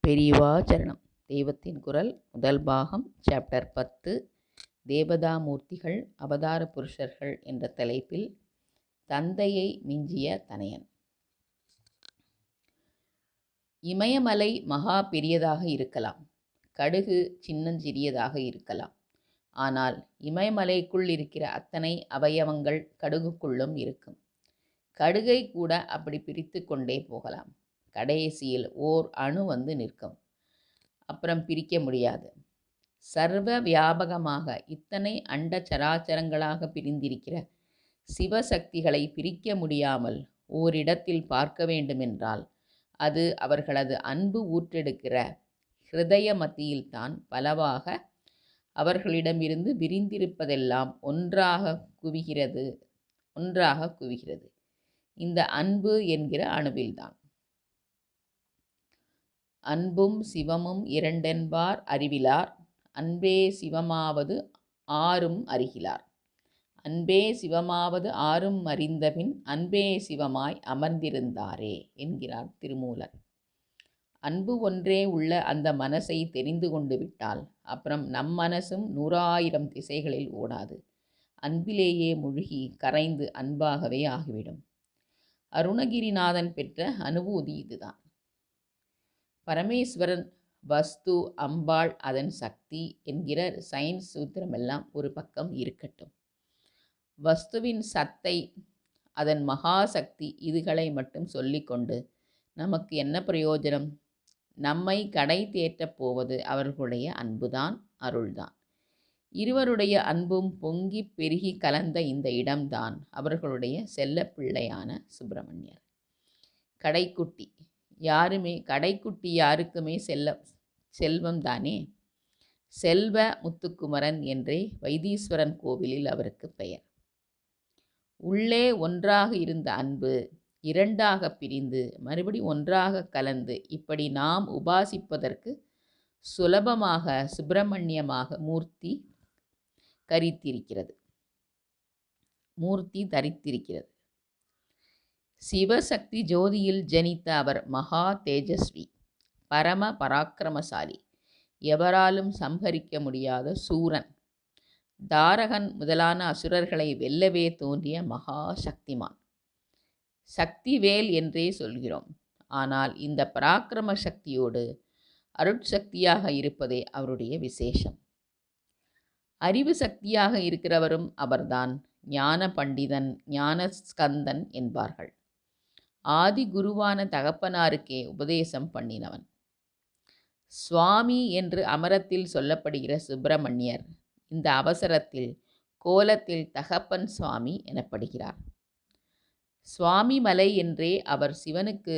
பெரியவா சரணம். தெய்வத்தின் குரல் முதல் பாகம் சாப்டர் 10 தேவதாமூர்த்திகள் அவதார புருஷர்கள் என்ற தலைப்பில் தந்தையை மிஞ்சிய தனையன். இமயமலை மகா பெரியதாக இருக்கலாம், கடுகு சின்னஞ்சிறியதாக இருக்கலாம். ஆனால் இமயமலைக்குள் இருக்கிற அத்தனை அவயவங்கள் கடுகுக்குள்ளும் இருக்கும். கடுகை கூட அப்படி பிரித்து கொண்டே போகலாம். கடைசியில் ஓர் அணு வந்து நிற்கும். அப்புறம் பிரிக்க முடியாது. சர்வ வியாபகமாக இத்தனை அண்ட சராச்சரங்களாக பிரிந்திருக்கிற சிவசக்திகளை பிரிக்க முடியாமல் ஓரிடத்தில் பார்க்க வேண்டுமென்றால் அது அவர்களது அன்பு ஊற்றெடுக்கிற ஹிருதய மத்தியில்தான் பலவாக அவர்களிடமிருந்து விரிந்திருப்பதெல்லாம் ஒன்றாக குவிகிறது. இந்த அன்பு என்கிற அணுவில்தான். அன்பும் சிவமும் இரண்டென்பார் அறிவிலார், அன்பே சிவமாவது ஆறும் அறிகிலார். அன்பே சிவமாவது ஆறும் அறிந்தபின் அன்பே சிவமாய் அமர்ந்திருந்தாரே என்கிறார் திருமூலர். அன்பு ஒன்றே உள்ள அந்த மனசை தெரிந்து கொண்டு விட்டால் அப்புறம் நம் மனசும் 100,000 திசைகளில் ஓடாது. அன்பிலேயே முழுகி கரைந்து அன்பாகவே ஆகிவிடும். அருணகிரிநாதன் பெற்ற அனுபூதி இதுதான். பரமேஸ்வரன், வஸ்து, அம்பாள், அதன் சக்தி என்கிற சயின்ஸ் சூத்திரமெல்லாம் ஒரு பக்கம் இருக்கட்டும். வஸ்துவின் சத்தை, அதன் மகாசக்தி, இதுகளை மட்டும் சொல்லிக்கொண்டு நமக்கு என்ன பிரயோஜனம்? நம்மை கடை தேற்றப் போவது அவர்களுடைய அன்புதான், அருள்தான். இருவருடைய அன்பும் பொங்கி பெருகி கலந்த இந்த இடம்தான் அவர்களுடைய செல்லப்பிள்ளையான சுப்பிரமணியர். கடைக்குட்டி யாருக்குமே செல்வம் தானே. செல்வ முத்துக்குமரன் என்றே வைத்தீஸ்வரன் கோவிலில் அவருக்கு பெயர். உள்ளே ஒன்றாக இருந்த அன்பு இரண்டாக பிரிந்து மறுபடி ஒன்றாக கலந்து இப்படி நாம் உபாசிப்பதற்கு சுலபமாக சுப்பிரமணியமாக மூர்த்தி தரித்திருக்கிறது. சிவசக்தி ஜோதியில் ஜனித்த அவர் மகா தேஜஸ்வி, பரம பராக்கிரமசாலி, எவராலும் சம்ஹரிக்க முடியாத சூரன், தாரகன் முதலான அசுரர்களை வெல்லவே தோன்றிய மகா சக்திமான். சக்திவேல் என்றே சொல்கிறோம். ஆனால் இந்த பராக்கிரம சக்தியோடு அருட்சக்தியாக இருப்பதே அவருடைய விசேஷம். அறிவு சக்தியாக இருக்கிறவரும் அவர்தான். ஞான பண்டிதன், ஞான ஸ்கந்தன் என்பார்கள். ஆதி குருவான தகப்பனாருக்கே உபதேசம் பண்ணினவன். சுவாமி என்று அமரத்தில் சொல்லப்படுகிற சுப்பிரமணியர் இந்த அவசரத்தில் கோலத்தில் தகப்பன் சுவாமி எனப்படுகிறார். சுவாமி மலை என்றே அவர் சிவனுக்கு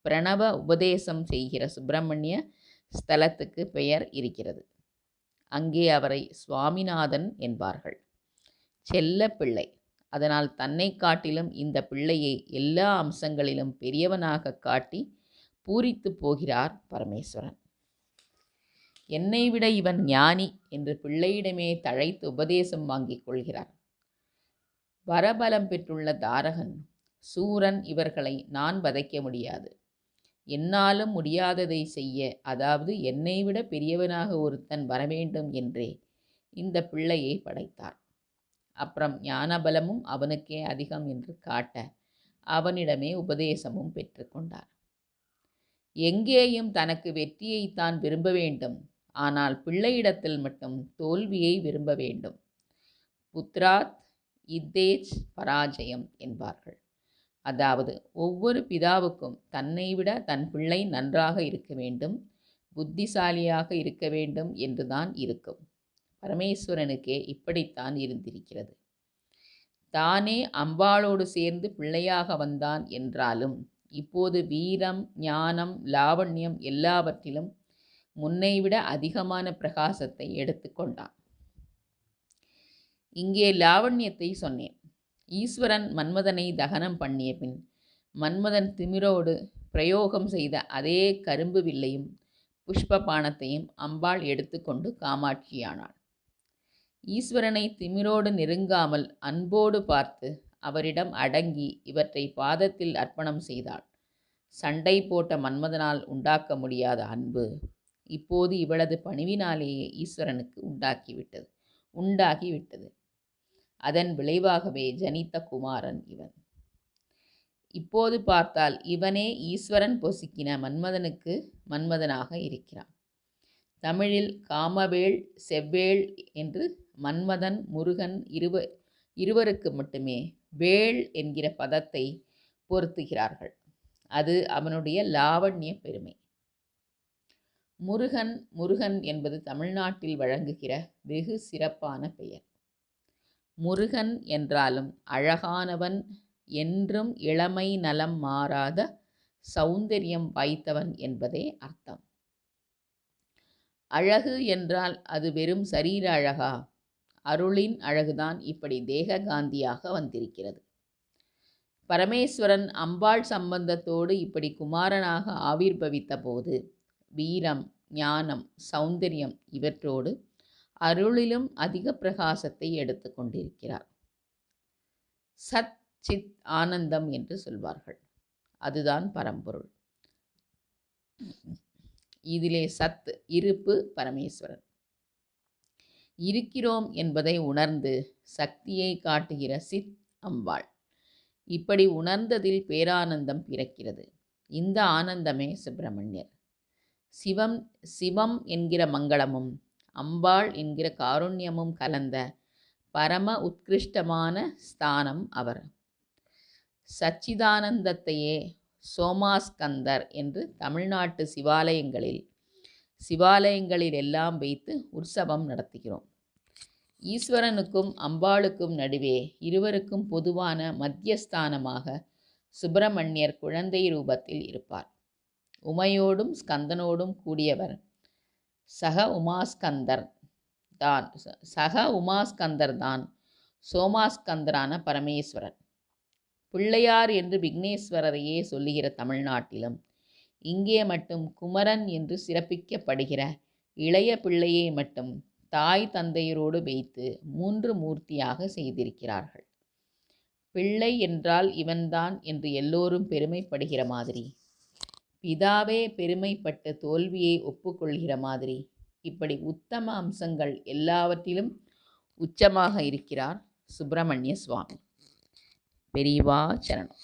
பிரணவ உபதேசம் செய்கிற சுப்பிரமணிய ஸ்தலத்துக்கு பெயர் இருக்கிறது. அங்கே அவரை சுவாமிநாதன் என்பார்கள். செல்ல பிள்ளை. அதனால் தன்னை காட்டிலும் இந்த பிள்ளையை எல்லா அம்சங்களிலும் பெரியவனாக காட்டி பூரித்து போகிறார் பரமேஸ்வரன். என்னை விட இவன் ஞானி என்று பிள்ளையிடமே தழைத்து உபதேசம் வாங்கிக் கொள்கிறார். வரபலம் பெற்றுள்ள தாரகன், சூரன் இவர்களை நான் வதைக்க முடியாது. என்னாலும் முடியாததை செய்ய, அதாவது என்னை விட பெரியவனாக ஒருத்தன் வரவேண்டும் என்றே இந்த பிள்ளையை படைத்தார். அப்புறம் ஞானபலமும் அவனுக்கே அதிகம் என்று காட்ட அவனிடமே உபதேசமும் பெற்றுக்கொண்டார். எங்கேயும் தனக்கு வெற்றியைத்தான் விரும்ப வேண்டும். ஆனால் பிள்ளையிடத்தில் மட்டும் தோல்வியை விரும்ப வேண்டும். புத்ராத் இத்தேஜ் பராஜயம் என்பார்கள். அதாவது ஒவ்வொரு பிதாவுக்கும் தன்னை விட தன் பிள்ளை நன்றாக இருக்க வேண்டும், புத்திசாலியாக இருக்க வேண்டும் என்றுதான் இருக்கும். பரமேஸ்வரனுக்கே இப்படித்தான் இருந்திருக்கிறது. தானே அம்பாளோடு சேர்ந்து பிள்ளையாக வந்தான் என்றாலும் இப்போது வீரம், ஞானம், லாவண்யம் எல்லாவற்றிலும் முன்னைவிட அதிகமான பிரகாசத்தை எடுத்துக்கொண்டான். இங்கே லாவண்யத்தை சொன்னேன். ஈஸ்வரன் மன்மதனை தகனம் பண்ணிய பின் மன்மதன் திமிரோடு பிரயோகம் செய்த அதே கரும்பு வில்லையும் புஷ்ப பானத்தையும் அம்பாள் எடுத்துக்கொண்டு காமாட்சியானாள். ஈஸ்வரனை திமிரோடு நெருங்காமல் அன்போடு பார்த்து அவரிடம் அடங்கி இவற்றை பாதத்தில் அர்ப்பணம் செய்தாள். சண்டை போட்ட மன்மதனால் உண்டாக்க முடியாத அன்பு இப்போது இவளது பணிவினாலேயே ஈஸ்வரனுக்கு உண்டாகிவிட்டது. அதன் விளைவாகவே ஜனித்த குமாரன் இவன். இப்போது பார்த்தால் இவனே ஈஸ்வரன் பொசுக்கின மன்மதனுக்கு மன்மதனாக இருக்கிறான். தமிழில் காமவேள் செவ்வேள் என்று மன்மதன் முருகன் இருவருக்கு மட்டுமே வேள் என்கிற பதத்தை பொருத்துகிறார்கள். அது அவனுடைய லாவண்ய பெருமை. முருகன் என்பது தமிழ்நாட்டில் வழங்குகிற வெகு சிறப்பான பெயர். முருகன் என்றாலும் அழகானவன், என்றும் இளமை நலம் மாறாத சௌந்தரியம் வாய்த்தவன் என்பதே அர்த்தம். அழகு என்றால் அது வெறும் சரீர அழகா? அருளின் அழகுதான் இப்படி தேககாந்தியாக வந்திருக்கிறது. பரமேஸ்வரன் அம்பாள் சம்பந்தத்தோடு இப்படி குமாரனாக ஆவிர்பவித்த போது வீரம், ஞானம், சௌந்தரியம் இவற்றோடு அருளிலும் அதிக பிரகாசத்தை எடுத்து கொண்டிருக்கிறார். சத் சித் ஆனந்தம் என்று சொல்வார்கள். அதுதான் பரம்பொருள். இதிலே சத் இருப்பு பரமேஸ்வரன். இருக்கிறோம் என்பதை உணர்ந்து சக்தியை காட்டுகிற சித் அம்பாள். இப்படி உணர்ந்ததில் பேரானந்தம் பிறக்கிறது. இந்த ஆனந்தமே சுப்பிரமணியர். சிவம் என்கிற மங்களமும் அம்பாள் என்கிற காருண்யமும் கலந்த பரம உத்கிருஷ்டமான ஸ்தானம் அவர். சச்சிதானந்தத்தையே சோமாஸ்கந்தர் என்று தமிழ்நாட்டு சிவாலயங்களில் எல்லாம் வைத்து உற்சவம் நடத்துகிறோம். ஈஸ்வரனுக்கும் அம்பாளுக்கும் நடுவே இருவருக்கும் பொதுவான மத்தியஸ்தானமாக சுப்பிரமணியர் குழந்தை ரூபத்தில் இருப்பார். உமையோடும் ஸ்கந்தனோடும் கூடியவர் சக உமாஸ்கந்தர் தான் சோமாஸ்கந்தரான பரமேஸ்வரன். பிள்ளையார் என்று விக்னேஸ்வரரையே சொல்லுகிற தமிழ்நாட்டிலும் இங்கே மட்டும் குமரன் என்று சிறப்பிக்கப்படுகிற இளைய பிள்ளையை மட்டும் தாய் தந்தையரோடு வைத்து 3 மூர்த்தியாக செய்திருக்கிறார்கள். பிள்ளை என்றால் இவன்தான் என்று எல்லோரும் பெருமைப்படுகிற மாதிரி, பிதாவே பெருமைப்பட்டு தோல்வியை ஒப்புக்கொள்கிற மாதிரி, இப்படி உத்தம அம்சங்கள் எல்லாவற்றிலும் உச்சமாக இருக்கிறார் சுப்பிரமணிய சுவாமி. பெரியவா சரணம்.